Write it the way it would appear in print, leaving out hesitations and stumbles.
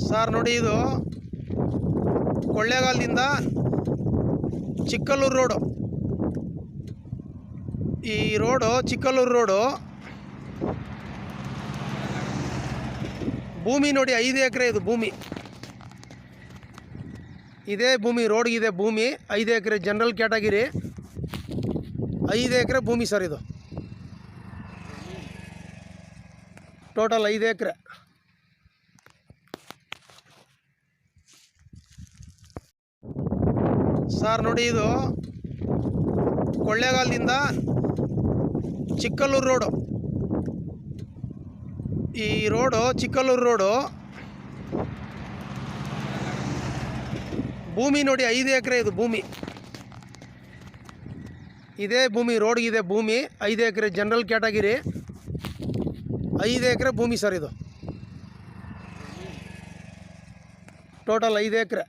Sir ನೋಡಿ, ಇದು ಕೊಳ್ಳೇಗಾಲದಿಂದ Chikkalluru road. ಈ ರೋಡು ಚಿಕ್ಕಲ್ಲೂರು ರೋಡು. ಭೂಮಿ ನೋಡಿ, 5 ಎಕರೆ ಇದು ಭೂಮಿ. ಇದೇ ಭೂಮಿ, ರೋಡ್ಗಿದೆ ಭೂಮಿ. 5 ಎಕರೆ ಜನರಲ್ ಕ್ಯಾಟಗಿರಿ. 5 ಎಕರೆ ಭೂಮಿ ಸರ್ ಇದು. ಟೋಟಲ್ 5 ಎಕರೆ. ಸರ್ ನೋಡಿ, ಇದು ಕೊಳ್ಳೇಗಾಲದಿಂದ ಚಿಕ್ಕಲ್ಲೂರು ರೋಡು. ಈ ರೋಡು ಚಿಕ್ಕಲ್ಲೂರು ರೋಡು. ಭೂಮಿ ನೋಡಿ, 5 ಎಕರೆ ಇದು ಭೂಮಿ. ಇದೇ ಭೂಮಿ, ರೋಡ್ಗಿದೆ ಭೂಮಿ. 5 ಎಕರೆ ಜನರಲ್ ಕ್ಯಾಟಗಿರಿ. 5 ಎಕರೆ ಭೂಮಿ ಸರ್ ಇದು. ಟೋಟಲ್ 5 ಎಕರೆ.